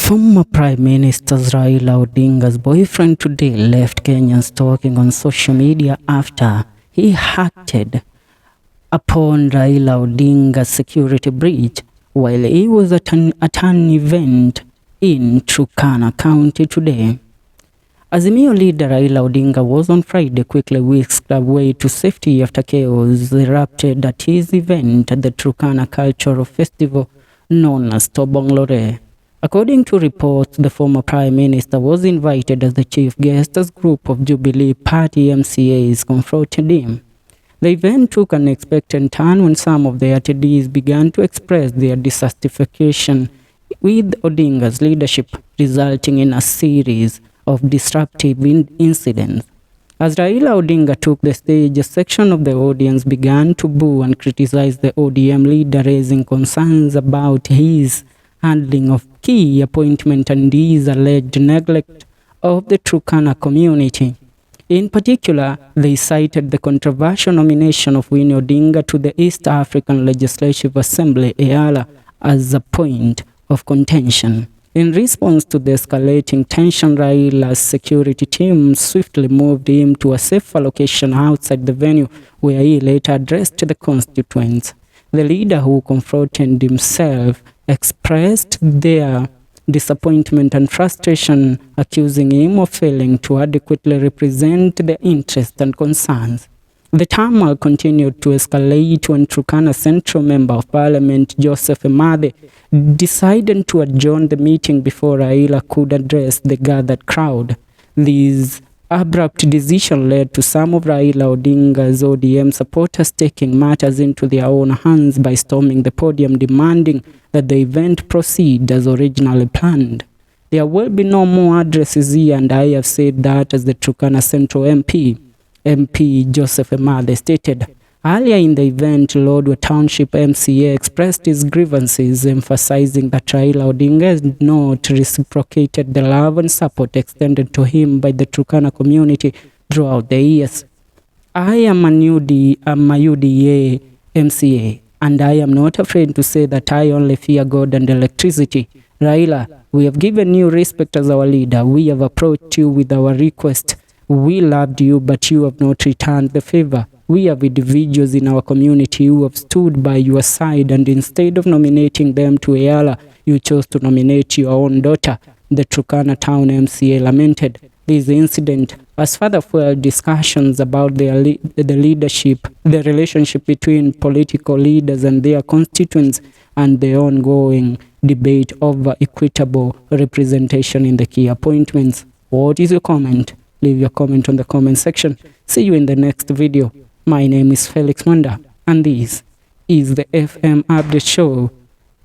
Former Prime Minister Raila Odinga's boyfriend today left Kenyans talking on social media after he acted upon Raila Odinga's security breach while he was at an event in Turkana County today. Azimio leader Raila Odinga was on Friday quickly whisked away to safety after chaos erupted at his event at the Turkana Cultural Festival known as Tobonglore. According to reports, the former Prime Minister was invited as the chief guest as a group of Jubilee Party MCAs confronted him. The event took an unexpected turn when some of the attendees began to express their dissatisfaction with Odinga's leadership, resulting in a series of disruptive incidents. As Raila Odinga took the stage, a section of the audience began to boo and criticize the ODM leader, raising concerns about his handling of key appointment and his alleged neglect of the Turkana community. In particular, they cited the controversial nomination of Winnie Odinga to the East African Legislative Assembly (EALA) as a point of contention. In response to the escalating tension, Raila's security team swiftly moved him to a safer location outside the venue, where he later addressed the constituents. The leader, who confronted himself, expressed their disappointment and frustration, accusing him of failing to adequately represent their interests and concerns. The turmoil continued to escalate when Turkana Central Member of Parliament Joseph Emade decided to adjourn the meeting before Raila could address the gathered crowd. This abrupt decision led to some of Raila Odinga's ODM supporters taking matters into their own hands by storming the podium, demanding that the event proceed as originally planned. There will be no more addresses here, and I have said that, as the Turkana Central MP Joseph Emade stated. Earlier in the event, Lodwar Township MCA expressed his grievances, emphasizing that Raila Odinga has not reciprocated the love and support extended to him by the Turkana community throughout the years. I am a UDA MCA, and I am not afraid to say that I only fear God and electricity. Raila, we have given you respect as our leader. We have approached you with our request. We loved you, but you have not returned the favor. We have individuals in our community who have stood by your side, and instead of nominating them to EALA, you chose to nominate your own daughter, the Turkana Town MCA lamented. This incident has further fueled discussions about the relationship between political leaders and their constituents, and the ongoing debate over equitable representation in the key appointments. What is your comment? Leave your comment on the comment section. See you in the next video. My name is Felix Manda, and this is the FM Update Show,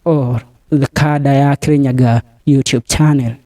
or the Kada ya Kirinyaga YouTube channel.